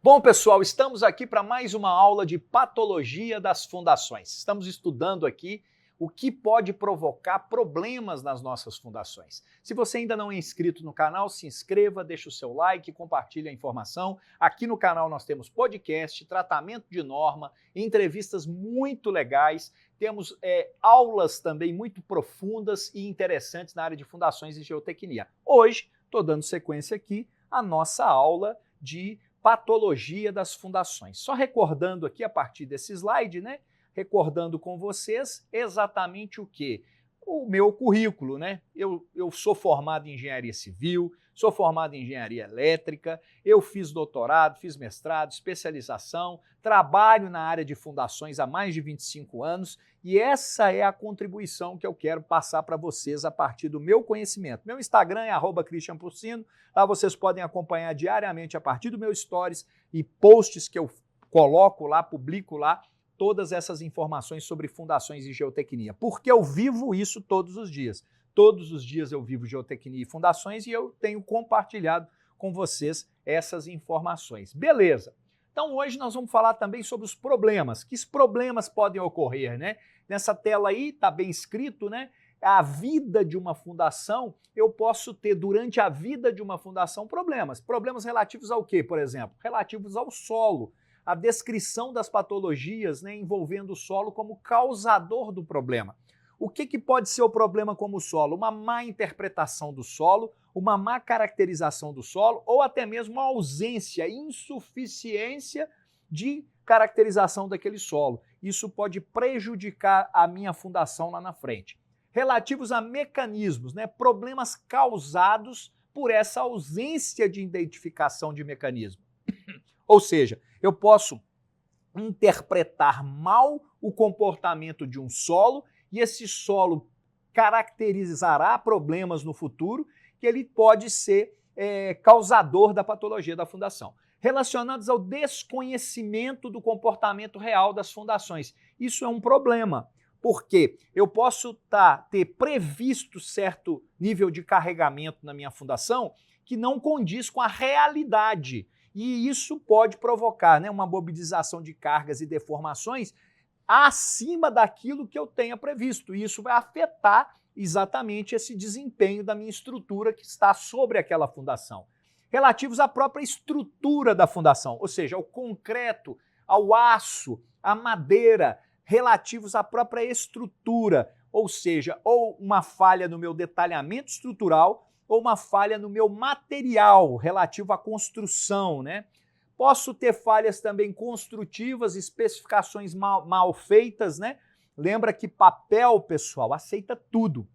Bom, pessoal, estamos aqui para mais uma aula de patologia das fundações. Estamos estudando aqui o que pode provocar problemas nas nossas fundações. Se você ainda não é inscrito no canal, se inscreva, deixe o seu like, compartilhe a informação. Aqui no canal nós temos podcast, tratamento de norma, entrevistas muito legais, temos aulas também muito profundas e interessantes na área de fundações e geotecnia. Hoje, estou dando sequência aqui à nossa aula de patologia das fundações. Só recordando aqui a partir desse slide, né? Recordando com vocês exatamente o quê? O meu currículo, né? Eu sou formado em engenharia civil, sou formado em engenharia elétrica, eu fiz doutorado, fiz mestrado, especialização, trabalho na área de fundações há mais de 25 anos e essa é a contribuição que eu quero passar para vocês a partir do meu conhecimento. Meu Instagram é @cristianporcino, lá vocês podem acompanhar diariamente a partir do meu stories e posts que eu coloco lá, publico lá, todas essas informações sobre fundações e geotecnia, porque eu vivo isso todos os dias. Todos os dias eu vivo geotecnia e fundações e eu tenho compartilhado com vocês essas informações. Beleza. Então hoje nós vamos falar também sobre os problemas. Que problemas podem ocorrer, né? Nessa tela aí está bem escrito, né? A vida de uma fundação, eu posso ter durante a vida de uma fundação problemas. Problemas relativos ao quê, por exemplo? Relativos ao solo. A descrição das patologias, né, envolvendo o solo como causador do problema. O que pode ser o problema como solo? Uma má interpretação do solo, uma má caracterização do solo ou até mesmo uma ausência, insuficiência de caracterização daquele solo. Isso pode prejudicar a minha fundação lá na frente. Relativos a mecanismos, né, problemas causados por essa ausência de identificação de mecanismo. Ou seja, eu posso interpretar mal o comportamento de um solo e esse solo caracterizará problemas no futuro que ele pode ser causador da patologia da fundação. Relacionados ao desconhecimento do comportamento real das fundações. Isso é um problema, porque eu posso ter previsto certo nível de carregamento na minha fundação que não condiz com a realidade. E isso pode provocar, né, uma mobilização de cargas e deformações acima daquilo que eu tenha previsto. E isso vai afetar exatamente esse desempenho da minha estrutura que está sobre aquela fundação. Relativos à própria estrutura da fundação, ou seja, ao concreto, ao aço, à madeira, relativos à própria estrutura, ou seja, ou uma falha no meu detalhamento estrutural, ou uma falha no meu material relativo à construção, né? Posso ter falhas também construtivas, especificações mal feitas, né? Lembra que papel, pessoal, aceita tudo.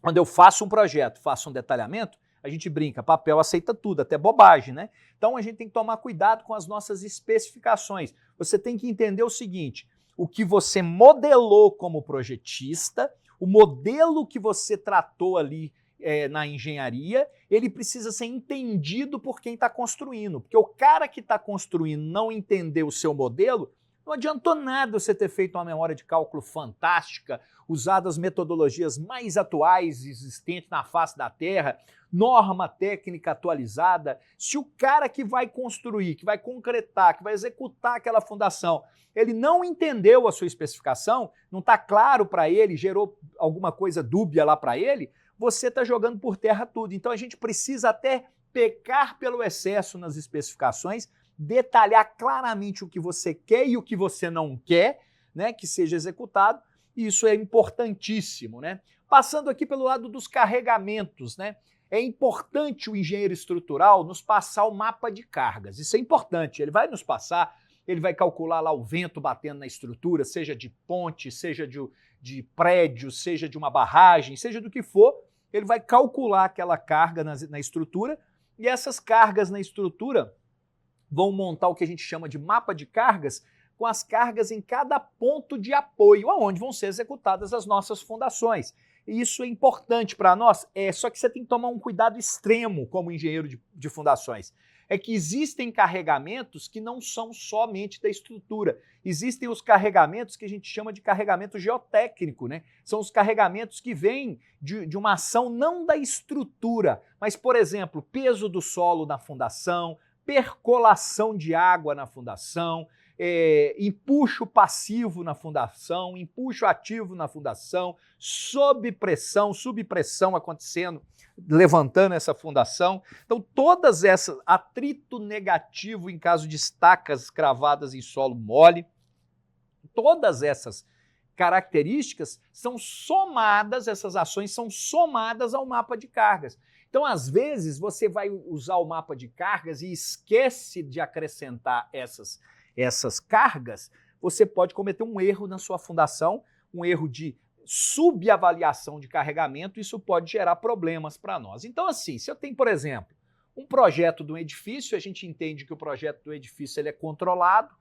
Quando eu faço um projeto, faço um detalhamento, a gente brinca, papel aceita tudo, até bobagem, né? Então a gente tem que tomar cuidado com as nossas especificações. Você tem que entender o seguinte, o que você modelou como projetista, o modelo que você tratou ali na engenharia, ele precisa ser entendido por quem está construindo. Porque o cara que está construindo não entender o seu modelo, não adiantou nada você ter feito uma memória de cálculo fantástica, usado as metodologias mais atuais existentes na face da Terra, norma técnica atualizada. Se o cara que vai construir, que vai concretar, que vai executar aquela fundação, ele não entendeu a sua especificação, não está claro para ele, gerou alguma coisa dúbia lá para ele, você está jogando por terra tudo. Então a gente precisa até pecar pelo excesso nas especificações, detalhar claramente o que você quer e o que você não quer, né, que seja executado, e isso é importantíssimo, né? Passando aqui pelo lado dos carregamentos, né? É importante o engenheiro estrutural nos passar o mapa de cargas. Isso é importante, ele vai nos passar, ele vai calcular lá o vento batendo na estrutura, seja de ponte, seja de prédio, seja de uma barragem, seja do que for, ele vai calcular aquela carga na estrutura e essas cargas na estrutura vão montar o que a gente chama de mapa de cargas com as cargas em cada ponto de apoio, aonde vão ser executadas as nossas fundações. E isso é importante para nós, só que você tem que tomar um cuidado extremo como engenheiro de fundações. É que existem carregamentos que não são somente da estrutura. Existem os carregamentos que a gente chama de carregamento geotécnico, né? São os carregamentos que vêm de uma ação não da estrutura, mas, por exemplo, peso do solo na fundação, percolação de água na fundação, empuxo passivo na fundação, empuxo ativo na fundação, sob pressão, subpressão acontecendo, levantando essa fundação. Então, todas essas, atrito negativo em caso de estacas cravadas em solo mole, todas essas características são somadas, essas ações são somadas ao mapa de cargas. Então, às vezes, você vai usar o mapa de cargas e esquece de acrescentar essas cargas, você pode cometer um erro na sua fundação, um erro de subavaliação de carregamento, isso pode gerar problemas para nós. Então, assim, se eu tenho, por exemplo, um projeto de um edifício, a gente entende que o projeto do edifício ele é controlado,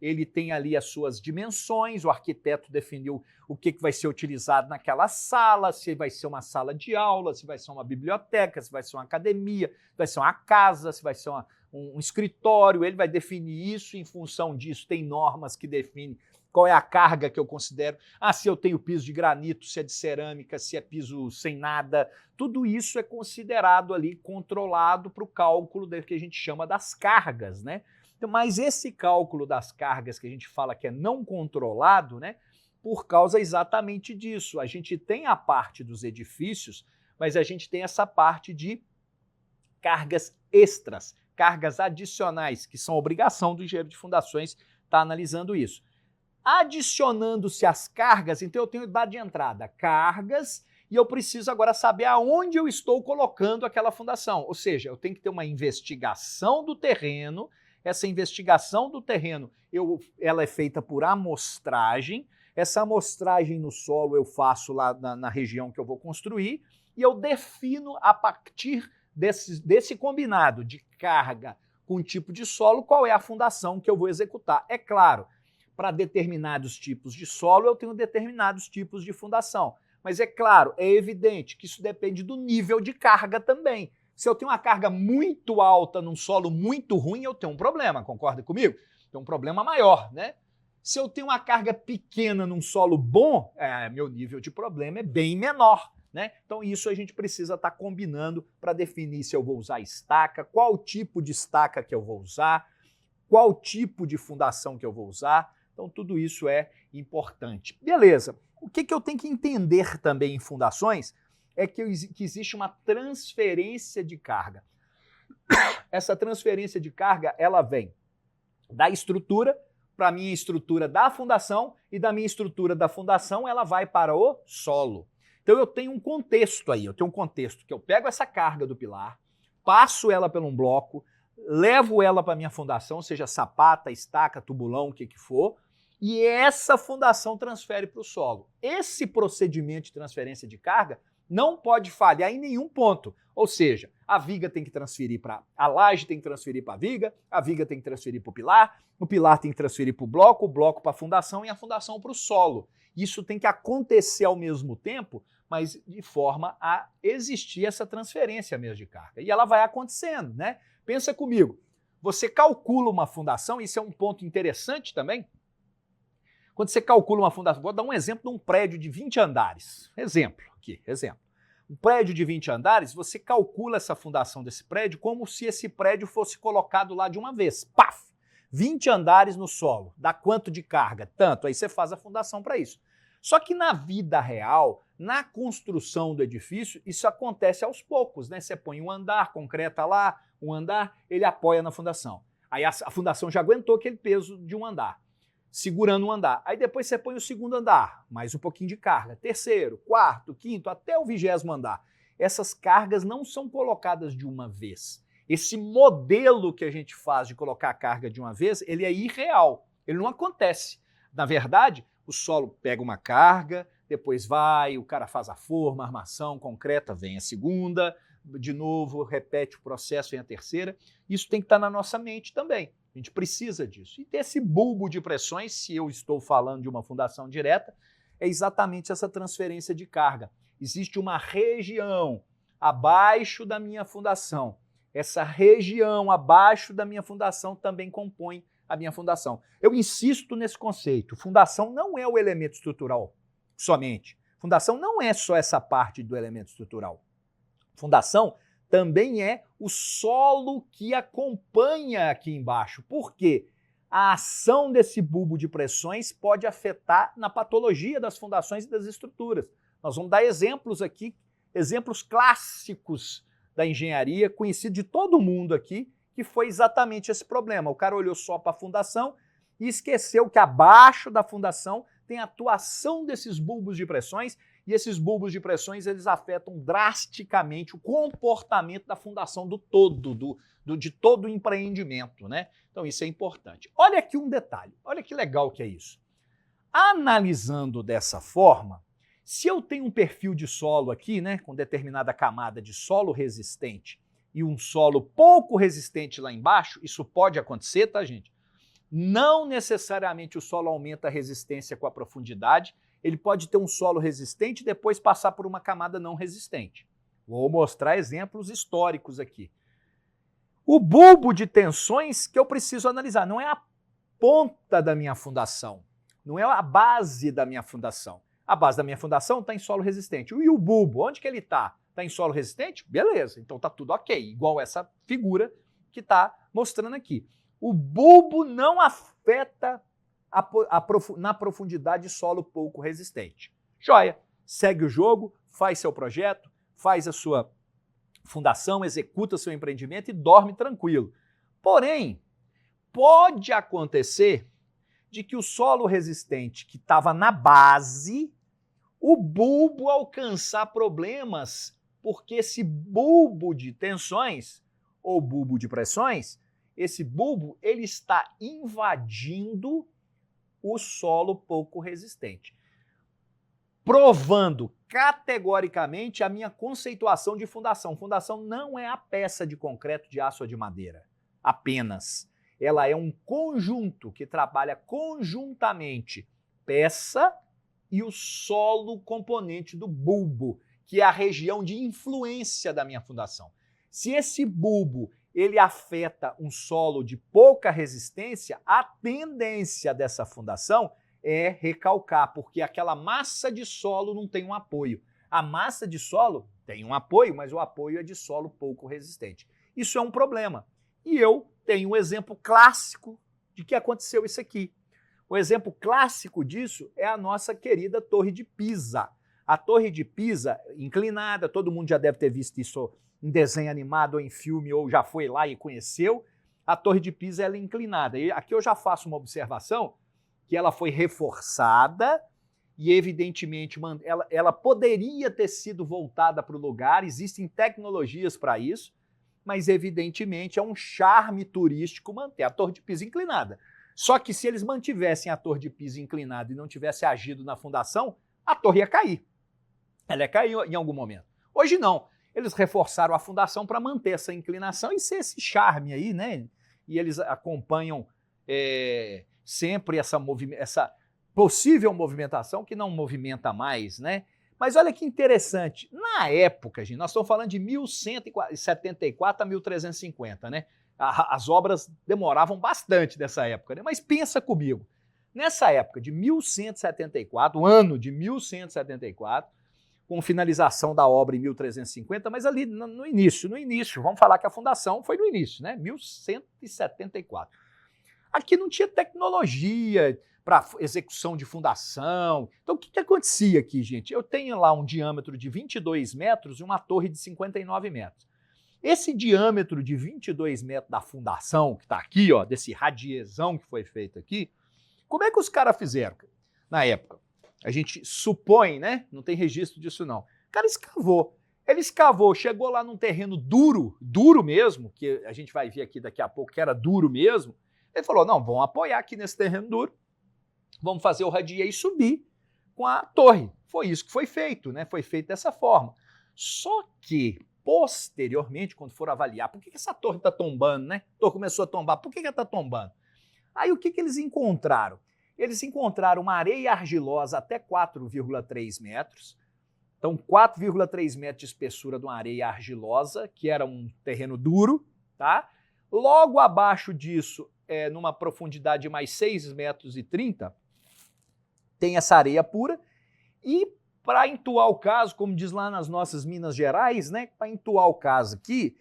ele tem ali as suas dimensões, o arquiteto definiu o que vai ser utilizado naquela sala, se vai ser uma sala de aula, se vai ser uma biblioteca, se vai ser uma academia, se vai ser uma casa, se vai ser um escritório, ele vai definir isso, em função disso tem normas que definem qual é a carga que eu considero, se eu tenho piso de granito, se é de cerâmica, se é piso sem nada, tudo isso é considerado ali, controlado para o cálculo do que a gente chama das cargas, né? Mas esse cálculo das cargas que a gente fala que é não controlado, né, por causa exatamente disso. A gente tem a parte dos edifícios, mas a gente tem essa parte de cargas extras, cargas adicionais, que são obrigação do engenheiro de fundações estar analisando isso. Adicionando-se as cargas, então eu tenho dado de entrada cargas e eu preciso agora saber aonde eu estou colocando aquela fundação. Ou seja, eu tenho que ter uma investigação do terreno. Essa investigação do terreno, ela é feita por amostragem. Essa amostragem no solo eu faço lá na região que eu vou construir e eu defino a partir desse combinado de carga com tipo de solo qual é a fundação que eu vou executar. É claro, para determinados tipos de solo eu tenho determinados tipos de fundação. Mas é claro, é evidente que isso depende do nível de carga também. Se eu tenho uma carga muito alta num solo muito ruim, eu tenho um problema, concorda comigo? Tem um problema maior, né? Se eu tenho uma carga pequena num solo bom, meu nível de problema é bem menor, né? Então isso a gente precisa estar combinando para definir se eu vou usar estaca, qual tipo de estaca que eu vou usar, qual tipo de fundação que eu vou usar. Então tudo isso é importante. Beleza, o que eu tenho que entender também em fundações é que existe uma transferência de carga. Essa transferência de carga, ela vem da estrutura para a minha estrutura da fundação e da minha estrutura da fundação ela vai para o solo. Então eu tenho um contexto aí, eu tenho um contexto que eu pego essa carga do pilar, passo ela por um bloco, levo ela para a minha fundação, seja sapata, estaca, tubulão, o que for, e essa fundação transfere para o solo. Esse procedimento de transferência de carga não pode falhar em nenhum ponto. Ou seja, a viga tem que transferir para a laje, tem que transferir para a viga tem que transferir para o pilar tem que transferir para o bloco para a fundação e a fundação para o solo. Isso tem que acontecer ao mesmo tempo, mas de forma a existir essa transferência mesmo de carga. E ela vai acontecendo, né? Pensa comigo, você calcula uma fundação, isso é um ponto interessante também. Quando você calcula uma fundação, vou dar um exemplo de um prédio de 20 andares. Exemplo. Um prédio de 20 andares, você calcula essa fundação desse prédio como se esse prédio fosse colocado lá de uma vez. Paf! 20 andares no solo. Dá quanto de carga? Tanto. Aí você faz a fundação para isso. Só que na vida real, na construção do edifício, isso acontece aos poucos, né? Você põe um andar, concreta lá, um andar, ele apoia na fundação. Aí a fundação já aguentou aquele peso de um andar, segurando um andar. Aí depois você põe o segundo andar, mais um pouquinho de carga. Terceiro, quarto, quinto, até o 20º andar. Essas cargas não são colocadas de uma vez. Esse modelo que a gente faz de colocar a carga de uma vez, ele é irreal. Ele não acontece. Na verdade, o solo pega uma carga, depois vai, o cara faz a forma, a armação concreta, vem a segunda, de novo, repete o processo, vem a terceira. Isso tem que estar na nossa mente também. A gente precisa disso. E desse bulbo de pressões, se eu estou falando de uma fundação direta, é exatamente essa transferência de carga. Existe uma região abaixo da minha fundação. Essa região abaixo da minha fundação também compõe a minha fundação. Eu insisto nesse conceito. Fundação não é o elemento estrutural somente. Fundação não é só essa parte do elemento estrutural. Fundação também é o solo que acompanha aqui embaixo. Por quê? A ação desse bulbo de pressões pode afetar na patologia das fundações e das estruturas. Nós vamos dar exemplos aqui, exemplos clássicos da engenharia, conhecido de todo mundo aqui, que foi exatamente esse problema. O cara olhou só para a fundação e esqueceu que abaixo da fundação tem a atuação desses bulbos de pressões, e esses bulbos de pressões eles afetam drasticamente o comportamento da fundação do todo, de todo o empreendimento, né? Então isso é importante. Olha aqui um detalhe, olha que legal que é isso. Analisando dessa forma, se eu tenho um perfil de solo aqui, né, com determinada camada de solo resistente e um solo pouco resistente lá embaixo, isso pode acontecer, tá, gente? Não necessariamente o solo aumenta a resistência com a profundidade, ele pode ter um solo resistente e depois passar por uma camada não resistente. Vou mostrar exemplos históricos aqui. O bulbo de tensões que eu preciso analisar não é a ponta da minha fundação, não é a base da minha fundação. A base da minha fundação está em solo resistente. E o bulbo, onde que ele está? Está em solo resistente? Beleza, então está tudo ok, igual essa figura que está mostrando aqui. O bulbo não afeta na profundidade solo pouco resistente. Joia, segue o jogo, faz seu projeto, faz a sua fundação, executa seu empreendimento e dorme tranquilo. Porém, pode acontecer de que o solo resistente que estava na base, o bulbo alcançar problemas, porque esse bulbo de tensões ou bulbo de pressões, esse bulbo ele está invadindo o solo pouco resistente, provando categoricamente a minha conceituação de fundação. Fundação não é a peça de concreto, de aço ou de madeira, apenas. Ela é um conjunto que trabalha conjuntamente peça e o solo componente do bulbo, que é a região de influência da minha fundação. Se esse bulbo ele afeta um solo de pouca resistência, a tendência dessa fundação é recalcar, porque aquela massa de solo não tem um apoio. A massa de solo tem um apoio, mas o apoio é de solo pouco resistente. Isso é um problema. E eu tenho um exemplo clássico de que aconteceu isso aqui. O exemplo clássico disso é a nossa querida Torre de Pisa. A Torre de Pisa, inclinada, todo mundo já deve ter visto isso em desenho animado ou em filme, ou já foi lá e conheceu. A Torre de Pisa ela é inclinada. E aqui eu já faço uma observação que ela foi reforçada e, evidentemente, ela poderia ter sido voltada para o lugar, existem tecnologias para isso, mas, evidentemente, é um charme turístico manter a Torre de Pisa inclinada. Só que se eles mantivessem a Torre de Pisa inclinada e não tivesse agido na fundação, a torre ia cair. Ela ia cair em algum momento. Hoje não. Eles reforçaram a fundação para manter essa inclinação e ser esse charme aí, né? E eles acompanham sempre essa possível movimentação que não movimenta mais, né? Mas olha que interessante, na época, gente, nós estamos falando de 1174 a 1350, né? As obras demoravam bastante nessa época, né? Mas pensa comigo, nessa época de 1174, o ano de 1174, com finalização da obra em 1350, mas ali no início, vamos falar que a fundação foi no início, né? 1174. Aqui não tinha tecnologia para execução de fundação. Então, o que acontecia aqui, gente? Eu tenho lá um diâmetro de 22 metros e uma torre de 59 metros. Esse diâmetro de 22 metros da fundação, que está aqui, ó, desse radiezão que foi feito aqui, como é que os caras fizeram na época? A gente supõe, né? Não tem registro disso, não. O cara escavou. Ele escavou, chegou lá num terreno duro mesmo, que a gente vai ver aqui daqui a pouco que era duro mesmo. Ele falou, não, vamos apoiar aqui nesse terreno duro, vamos fazer o radier e subir com a torre. Foi isso que foi feito, né? Foi feito dessa forma. Só que, posteriormente, quando for avaliar, por que essa torre está tombando, né? A torre começou a tombar, por que ela está tombando? Aí o que eles encontraram? Eles encontraram uma areia argilosa até 4,3 metros. Então, 4,3 metros de espessura de uma areia argilosa, que era um terreno duro, tá? Logo abaixo disso, numa profundidade de mais 6,30 metros, tem essa areia pura. E para entoar o caso, como diz lá nas nossas Minas Gerais, né? Para entoar o caso aqui,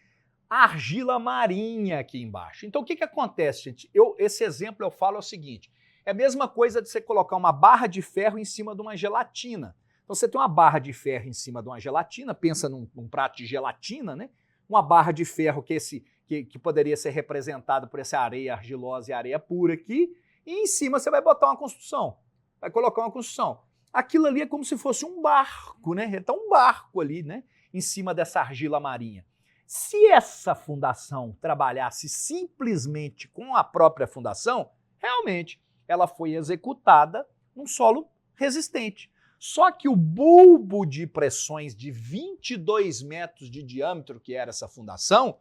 argila marinha aqui embaixo. Então o que acontece, gente? Esse exemplo eu falo é o seguinte, é a mesma coisa de você colocar uma barra de ferro em cima de uma gelatina. Então você tem uma barra de ferro em cima de uma gelatina, pensa num prato de gelatina, né? Uma barra de ferro que poderia ser representada por essa areia argilosa e areia pura aqui, e em cima você vai botar uma construção, vai colocar uma construção. Aquilo ali é como se fosse um barco, né? Então um barco ali, né? Em cima dessa argila marinha. Se essa fundação trabalhasse simplesmente com a própria fundação, realmente ela foi executada num solo resistente. Só que o bulbo de pressões de 22 metros de diâmetro, que era essa fundação,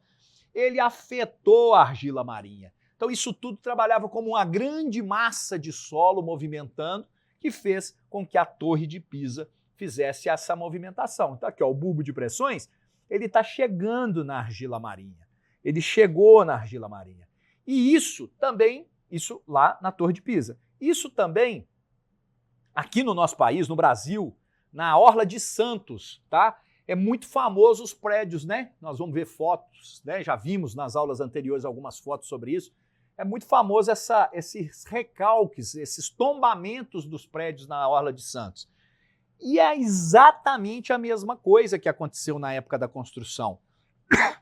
ele afetou a argila marinha. Então isso tudo trabalhava como uma grande massa de solo movimentando, que fez com que a Torre de Pisa fizesse essa movimentação. Então aqui, ó, o bulbo de pressões, ele está chegando na argila marinha. Ele chegou na argila marinha. E isso também, isso lá na Torre de Pisa. Isso também, aqui no nosso país, no Brasil, na Orla de Santos, tá? É muito famoso os prédios, né? Nós vamos ver fotos, né? Já vimos nas aulas anteriores algumas fotos sobre isso. É muito famoso esses recalques, esses tombamentos dos prédios na Orla de Santos. E é exatamente a mesma coisa que aconteceu na época da construção.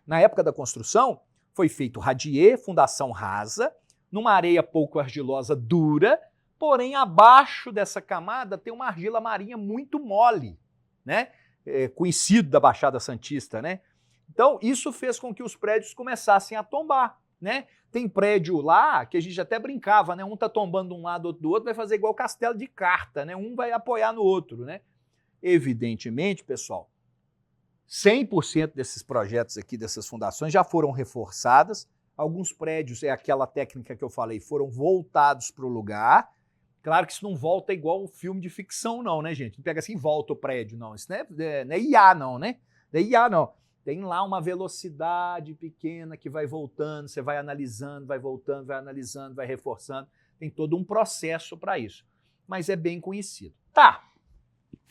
Na época da construção, foi feito radier, fundação rasa, numa areia pouco argilosa dura, porém abaixo dessa camada tem uma argila marinha muito mole, né? Conhecido da Baixada Santista, né? Então isso fez com que os prédios começassem a tombar, né? Tem prédio lá que a gente até brincava, né? Um tá tombando de um lado, outro do outro, vai fazer igual castelo de carta, né? Um vai apoiar no outro, né? Evidentemente, pessoal, 100% desses projetos aqui, dessas fundações, já foram reforçadas. Alguns prédios, é aquela técnica que eu falei, foram voltados para o lugar. Claro que isso não volta igual um filme de ficção, não, né, gente? Não pega assim, volta o prédio, não. Isso não é IA, não, né? Não é IA, não. Tem lá uma velocidade pequena que vai voltando, você vai analisando, vai voltando, vai analisando, vai reforçando. Tem todo um processo para isso. Mas é bem conhecido. Tá.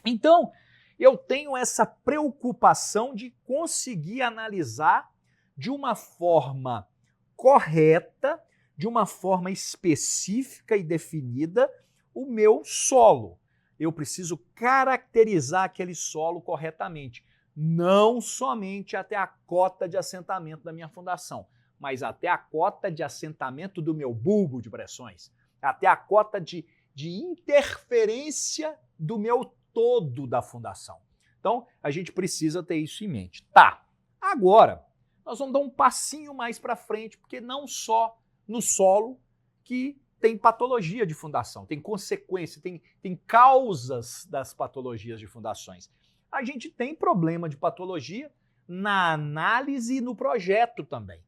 Então, eu tenho essa preocupação de conseguir analisar de uma forma correta, de uma forma específica e definida, o meu solo. Eu preciso caracterizar aquele solo corretamente. Não somente até a cota de assentamento da minha fundação, mas até a cota de assentamento do meu bulbo de pressões, até a cota de interferência do meu todo da fundação. Então, a gente precisa ter isso em mente. Tá, agora, nós vamos dar um passinho mais para frente, porque não só no solo que tem patologia de fundação, tem consequência, tem causas das patologias de fundações. A gente tem problema de patologia na análise e no projeto também.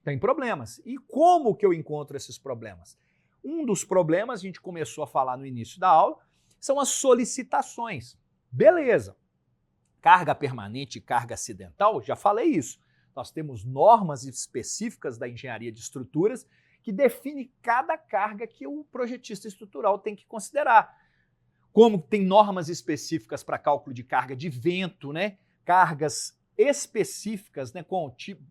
Tem problemas. E como que eu encontro esses problemas? Um dos problemas, a gente começou a falar no início da aula, são as solicitações. Beleza. Carga permanente e carga acidental, já falei isso. Nós temos normas específicas da engenharia de estruturas que definem cada carga que o projetista estrutural tem que considerar. Como tem normas específicas para cálculo de carga de vento, né? Cargas específicas, né?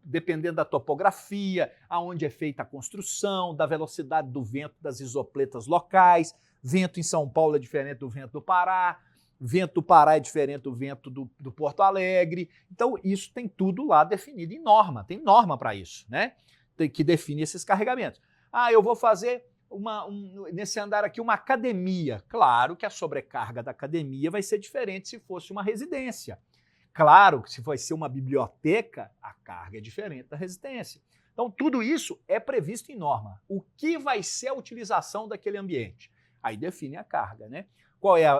Dependendo da topografia, aonde é feita a construção, da velocidade do vento das isopletas locais. Vento em São Paulo é diferente do vento do Pará. Vento do Pará é diferente do vento do Porto Alegre. Então, isso tem tudo lá definido em norma. Tem norma para isso, né? Que define esses carregamentos. Ah, eu vou fazer nesse andar aqui uma academia. Claro que a sobrecarga da academia vai ser diferente se fosse uma residência. Claro que se vai ser uma biblioteca, a carga é diferente da residência. Então, tudo isso é previsto em norma. O que vai ser a utilização daquele ambiente? Aí define a carga, né? Qual é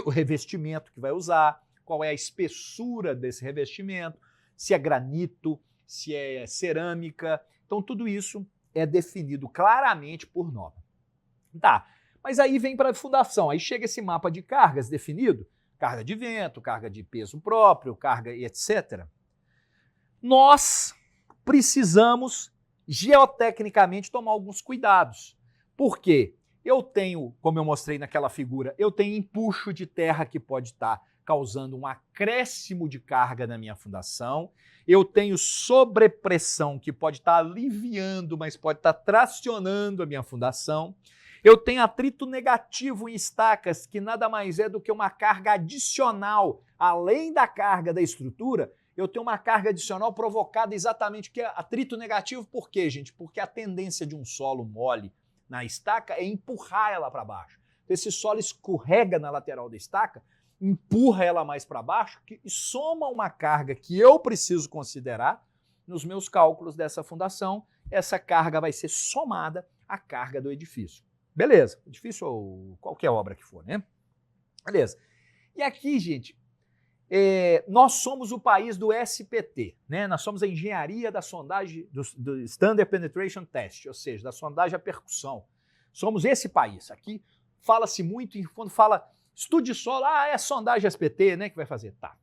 o revestimento que vai usar, qual é a espessura desse revestimento, se é granito, se é cerâmica. Então, tudo isso é definido claramente por norma. Tá, mas aí vem para a fundação, aí chega esse mapa de cargas definido, carga de vento, carga de peso próprio, carga etc. Nós precisamos geotecnicamente tomar alguns cuidados. Por quê? Eu tenho, como eu mostrei naquela figura, eu tenho empuxo de terra que pode estar causando um acréscimo de carga na minha fundação. Eu tenho sobrepressão que pode estar aliviando, mas pode estar tracionando a minha fundação. Eu tenho atrito negativo em estacas, que nada mais é do que uma carga adicional, além da carga da estrutura. Eu tenho uma carga adicional provocada exatamente que é atrito negativo. Por quê, gente? Porque a tendência de um solo mole na estaca é empurrar ela para baixo. Esse solo escorrega na lateral da estaca, empurra ela mais para baixo e soma uma carga que eu preciso considerar nos meus cálculos dessa fundação. Essa carga vai ser somada à carga do edifício. Beleza, edifício ou qualquer obra que for, né? Beleza. E aqui, gente, nós somos o país do SPT, né? Nós somos a engenharia da sondagem, do Standard Penetration Test, ou seja, da sondagem à percussão. Somos esse país. Aqui fala-se muito, quando fala estude solo, é sondagem SPT, né, que vai fazer. Tá.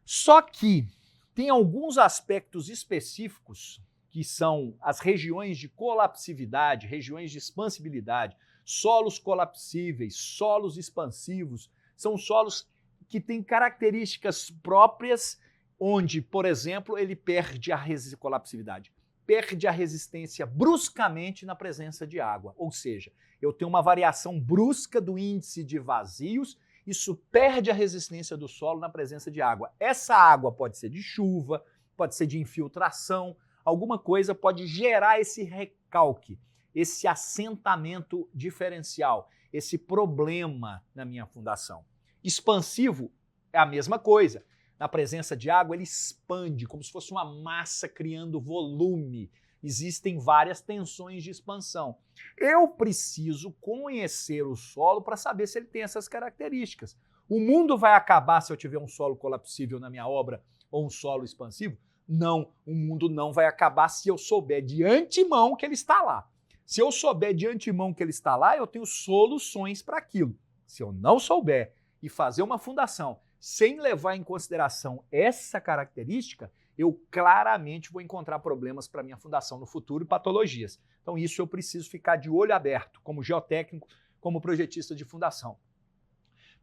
Só que tem alguns aspectos específicos que são as regiões de colapsividade, regiões de expansibilidade, solos colapsíveis, solos expansivos, são solos que têm características próprias, onde, por exemplo, ele perde a colapsividade, perde a resistência bruscamente na presença de água. Ou seja, eu tenho uma variação brusca do índice de vazios, isso perde a resistência do solo na presença de água. Essa água pode ser de chuva, pode ser de infiltração, alguma coisa pode gerar esse recalque, esse assentamento diferencial, esse problema na minha fundação. Expansivo é a mesma coisa. Na presença de água, ele expande, como se fosse uma massa criando volume. Existem várias tensões de expansão. Eu preciso conhecer o solo para saber se ele tem essas características. O mundo vai acabar se eu tiver um solo colapsível na minha obra ou um solo expansivo? Não, o mundo não vai acabar se eu souber de antemão que ele está lá. Se eu souber de antemão que ele está lá, eu tenho soluções para aquilo. Se eu não souber e fazer uma fundação sem levar em consideração essa característica, eu claramente vou encontrar problemas para minha fundação no futuro e patologias. Então isso eu preciso ficar de olho aberto, como geotécnico, como projetista de fundação.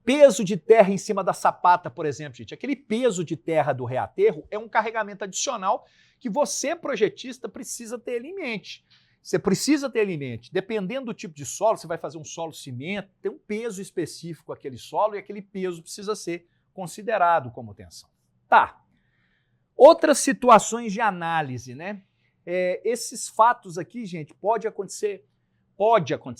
Peso de terra em cima da sapata, por exemplo, gente. Aquele peso de terra do reaterro é um carregamento adicional que você, projetista, precisa ter ele em mente. Você precisa ter ele em mente. Dependendo do tipo de solo, você vai fazer um solo cimento, tem um peso específico aquele solo e aquele peso precisa ser considerado como tensão. Tá. Outras situações de análise, né? Esses fatos aqui, gente, pode acontecer,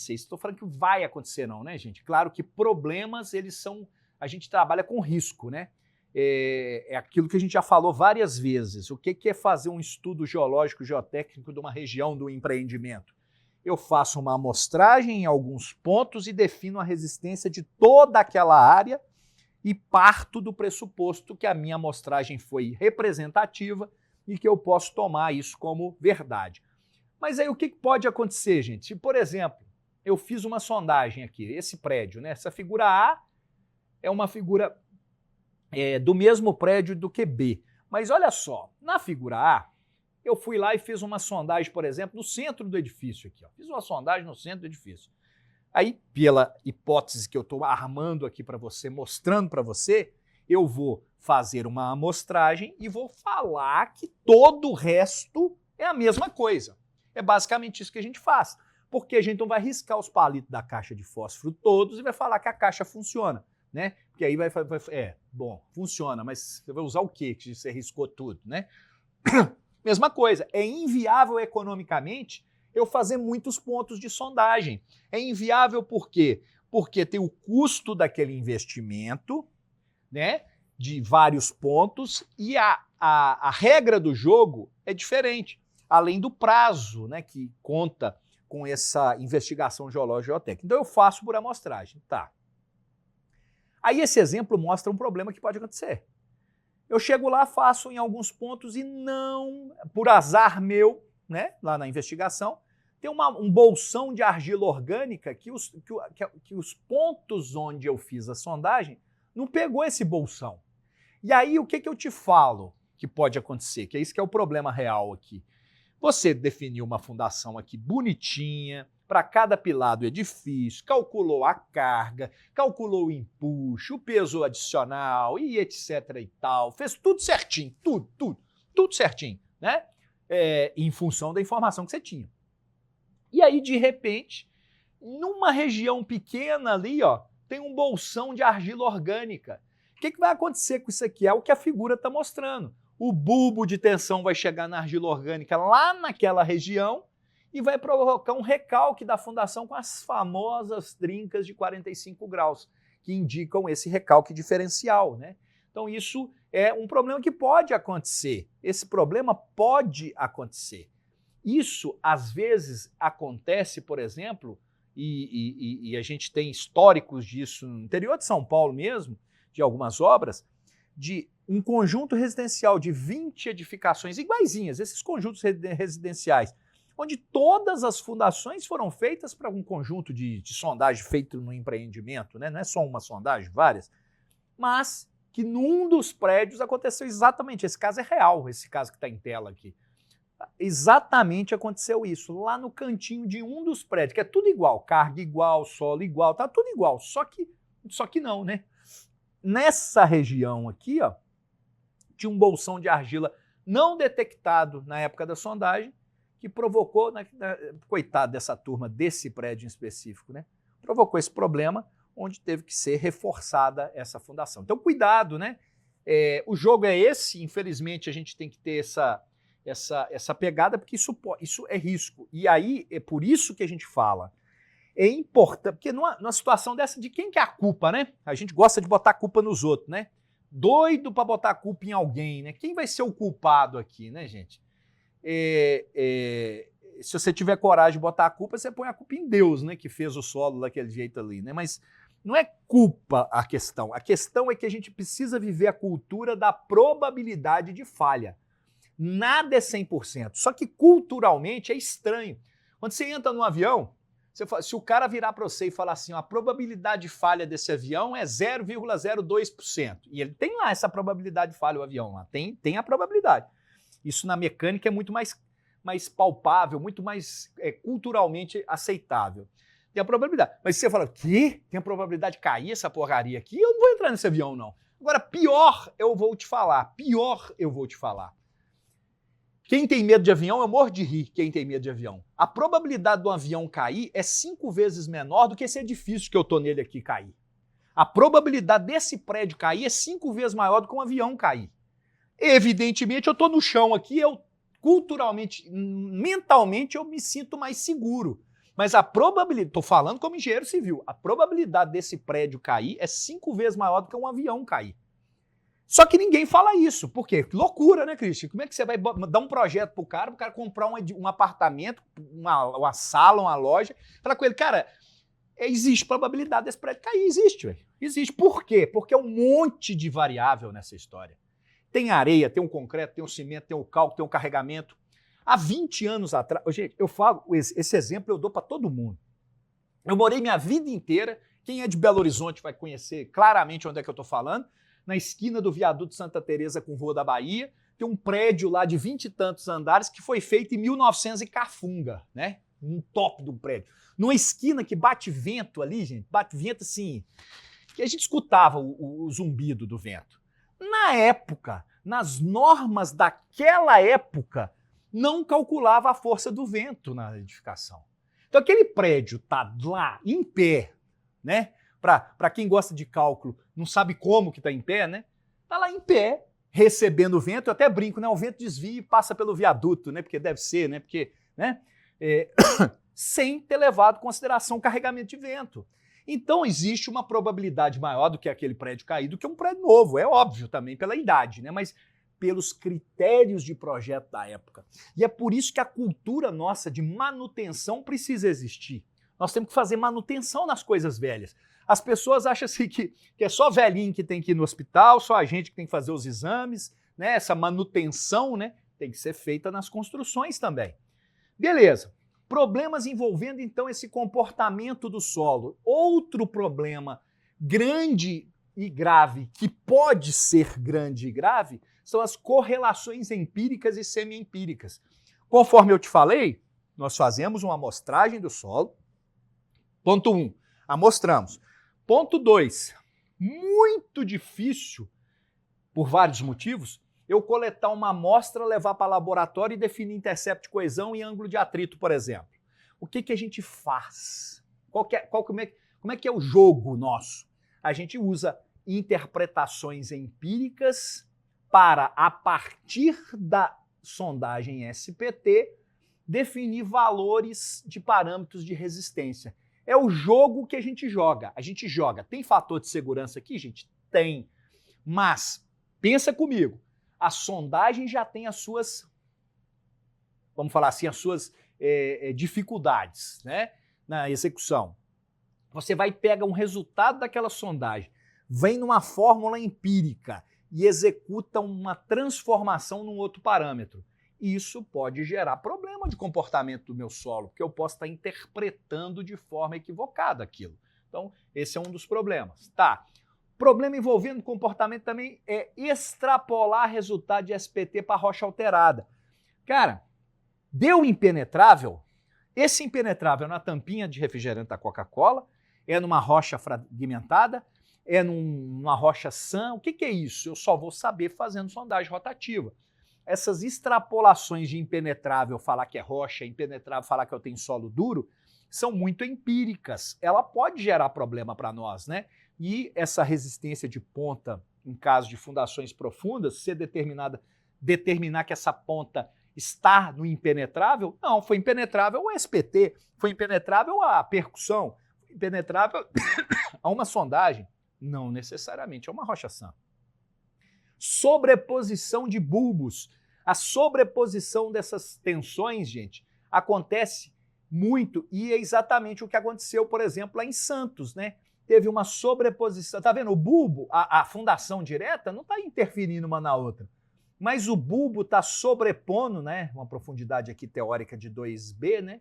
estou falando que vai acontecer não, né, gente? Claro que problemas, eles são, a gente trabalha com risco, né? É aquilo que a gente já falou várias vezes. O que é fazer um estudo geológico, geotécnico de uma região do empreendimento? Eu faço uma amostragem em alguns pontos e defino a resistência de toda aquela área e parto do pressuposto que a minha amostragem foi representativa e que eu posso tomar isso como verdade. Mas aí o que pode acontecer, gente? Se, por exemplo, eu fiz uma sondagem aqui, esse prédio, né? Essa figura A é uma figura do mesmo prédio do que B. Mas olha só, na figura A, eu fui lá e fiz uma sondagem, por exemplo, no centro do edifício aqui. Ó. Fiz uma sondagem no centro do edifício. Aí, pela hipótese que eu estou armando aqui para você, mostrando para você, eu vou fazer uma amostragem e vou falar que todo o resto é a mesma coisa. É basicamente isso que a gente faz. Porque a gente não vai riscar os palitos da caixa de fósforo todos e vai falar que a caixa funciona, né? Porque aí bom, funciona, mas você vai usar o quê que você riscou tudo, né? Mesma coisa, é inviável economicamente eu fazer muitos pontos de sondagem. É inviável por quê? Porque tem o custo daquele investimento, né, de vários pontos, e a regra do jogo é diferente, além do prazo, né, que conta com essa investigação geológica e geotécnica. Então eu faço por amostragem, tá. Aí esse exemplo mostra um problema que pode acontecer. Eu chego lá, faço em alguns pontos e não, por azar meu, né, lá na investigação, tem um bolsão de argila orgânica que os pontos onde eu fiz a sondagem não pegou esse bolsão. E aí o que eu te falo que pode acontecer? Que é isso que é o problema real aqui. Você definiu uma fundação aqui bonitinha, para cada pilar do edifício, calculou a carga, calculou o empuxo, o peso adicional e etc e tal, fez tudo certinho, tudo certinho, né? Em função da informação que você tinha. E aí, de repente, numa região pequena ali, ó, tem um bolsão de argila orgânica. O que vai acontecer com isso aqui? É o que a figura está mostrando. O bulbo de tensão vai chegar na argila orgânica lá naquela região e vai provocar um recalque da fundação com as famosas trincas de 45 graus, que indicam esse recalque diferencial, né? Então isso é um problema que pode acontecer. Esse problema pode acontecer. Isso, às vezes, acontece, por exemplo, e a gente tem históricos disso no interior de São Paulo mesmo, de algumas obras, de um conjunto residencial de 20 edificações iguaizinhas, esses conjuntos residenciais, onde todas as fundações foram feitas para um conjunto de sondagem feito no empreendimento, né? Não é só uma sondagem, várias, mas que num dos prédios aconteceu exatamente, esse caso é real, esse caso que está em tela aqui. Exatamente aconteceu isso, lá no cantinho de um dos prédios, que é tudo igual, carga igual, solo igual, tá tudo igual, só que não, né? Nessa região aqui, ó, tinha um bolsão de argila não detectado na época da sondagem, que provocou, coitado dessa turma desse prédio em específico, né? Provocou esse problema, onde teve que ser reforçada essa fundação. Então, cuidado, né? O jogo é esse, infelizmente a gente tem que ter essa pegada, porque isso é risco. E aí, é por isso que a gente fala. É importante, porque numa situação dessa, de quem que é a culpa, né? A gente gosta de botar a culpa nos outros, né? Doido para botar a culpa em alguém, né? Quem vai ser o culpado aqui, né, gente? Se você tiver coragem de botar a culpa, você põe a culpa em Deus, né? Que fez o solo daquele jeito ali, né? Mas não é culpa a questão. A questão é que a gente precisa viver a cultura da probabilidade de falha. Nada é 100%. Só que culturalmente é estranho. Quando você entra num avião, se o cara virar para você e falar assim, a probabilidade de falha desse avião é 0,02%. E ele tem lá essa probabilidade de falha, o avião lá. Tem a probabilidade. Isso na mecânica é muito mais palpável, muito mais culturalmente aceitável. Tem a probabilidade. Mas se você fala, que tem a probabilidade de cair essa porcaria aqui, eu não vou entrar nesse avião, não. Agora, pior eu vou te falar. Quem tem medo de avião, eu morro de rir, quem tem medo de avião. A probabilidade do avião cair é 5 vezes menor do que esse edifício que eu tô nele aqui cair. A probabilidade desse prédio cair é 5 vezes maior do que um avião cair. Evidentemente, eu tô no chão aqui, eu culturalmente, mentalmente, eu me sinto mais seguro. Mas a probabilidade, tô falando como engenheiro civil, a probabilidade desse prédio cair é 5 vezes maior do que um avião cair. Só que ninguém fala isso. Por quê? Que loucura, né, Cristian? Como é que você vai dar um projeto pro cara comprar um apartamento, uma sala, uma loja, falar com ele, cara, existe probabilidade desse prédio cair, existe, velho. Existe. Por quê? Porque é um monte de variável nessa história. Tem areia, tem um concreto, tem um cimento, tem um cálculo, tem um carregamento. Há 20 anos atrás, gente, eu falo, esse exemplo eu dou para todo mundo. Eu morei minha vida inteira, quem é de Belo Horizonte vai conhecer claramente onde é que eu estou falando, na esquina do viaduto Santa Teresa com Rua da Bahia, tem um prédio lá de 20 e tantos andares que foi feito em 1900 e cafunga, né? Um top do prédio. Numa esquina que bate vento ali, gente, bate vento assim, que a gente escutava o zumbido do vento. Na época, nas normas daquela época, não calculava a força do vento na edificação. Então aquele prédio tá lá em pé, né? Para quem gosta de cálculo, não sabe como que está em pé, né? Está lá em pé, recebendo o vento, eu até brinco, né? O vento desvia e passa pelo viaduto, né? Porque deve ser, né? Porque, né? Sem ter levado em consideração o carregamento de vento. Então existe uma probabilidade maior do que aquele prédio cair do que um prédio novo, é óbvio também pela idade, né? Mas pelos critérios de projeto da época. E é por isso que a cultura nossa de manutenção precisa existir. Nós temos que fazer manutenção nas coisas velhas. As pessoas acham assim que é só velhinho que tem que ir no hospital, só a gente que tem que fazer os exames, né? Essa manutenção, né, tem que ser feita nas construções também. Beleza. Problemas envolvendo, então, esse comportamento do solo. Outro problema grande e grave, que pode ser grande e grave, são as correlações empíricas e semi-empíricas. Conforme eu te falei, nós fazemos uma amostragem do solo, Ponto 1, amostramos. Ponto 2, muito difícil, por vários motivos, eu coletar uma amostra, levar para laboratório e definir intercept de coesão e ângulo de atrito, por exemplo. O que a gente faz? Como é que é o jogo nosso? A gente usa interpretações empíricas para, a partir da sondagem SPT, definir valores de parâmetros de resistência. É o jogo que a gente joga. A gente joga. Tem fator de segurança aqui, gente? Tem. Mas, pensa comigo, a sondagem já tem as suas, vamos falar assim, as suas dificuldades, né, na execução. Você vai pegar um resultado daquela sondagem, vem numa fórmula empírica e executa uma transformação num outro parâmetro. Isso pode gerar problema de comportamento do meu solo, porque eu posso estar interpretando de forma equivocada aquilo. Então, esse é um dos problemas. Tá. Problema envolvendo comportamento também é extrapolar resultado de SPT para rocha alterada. Cara, deu impenetrável? Esse impenetrável é na tampinha de refrigerante da Coca-Cola, é numa rocha fragmentada, é numa rocha sã. O que é isso? Eu só vou saber fazendo sondagem rotativa. Essas extrapolações de impenetrável falar que é rocha, impenetrável falar que eu tenho solo duro, são muito empíricas. Ela pode gerar problema para nós, né? E essa resistência de ponta, em caso de fundações profundas, ser determinar que essa ponta está no impenetrável, não, foi impenetrável o SPT, foi impenetrável a percussão, foi impenetrável a uma sondagem, não necessariamente a uma rocha sã. Sobreposição de bulbos. A sobreposição dessas tensões, gente, acontece muito e é exatamente o que aconteceu, por exemplo, lá em Santos, né? Teve uma sobreposição. Tá vendo? O bulbo, a fundação direta, não está interferindo uma na outra. Mas o bulbo está sobrepondo, né? Uma profundidade aqui teórica de 2B, né?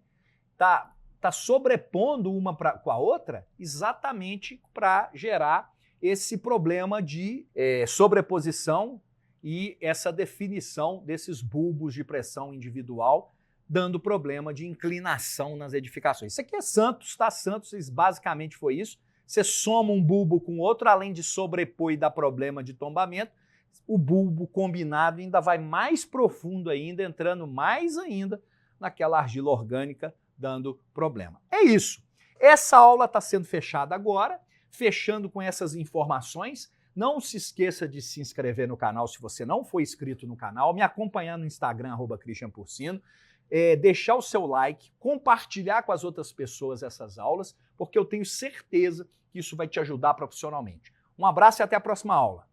Tá sobrepondo uma com a outra exatamente para gerar esse problema de sobreposição e essa definição desses bulbos de pressão individual, dando problema de inclinação nas edificações. Isso aqui é Santos, tá? Santos basicamente foi isso. Você soma um bulbo com outro, além de sobrepor e dar problema de tombamento, o bulbo combinado ainda vai mais profundo ainda, entrando mais ainda naquela argila orgânica, dando problema. É isso. Essa aula está sendo fechada agora, fechando com essas informações. Não se esqueça de se inscrever no canal se você não for inscrito no canal, me acompanhar no Instagram, @ChristianPorcino, deixar o seu like, compartilhar com as outras pessoas essas aulas, porque eu tenho certeza que isso vai te ajudar profissionalmente. Um abraço e até a próxima aula.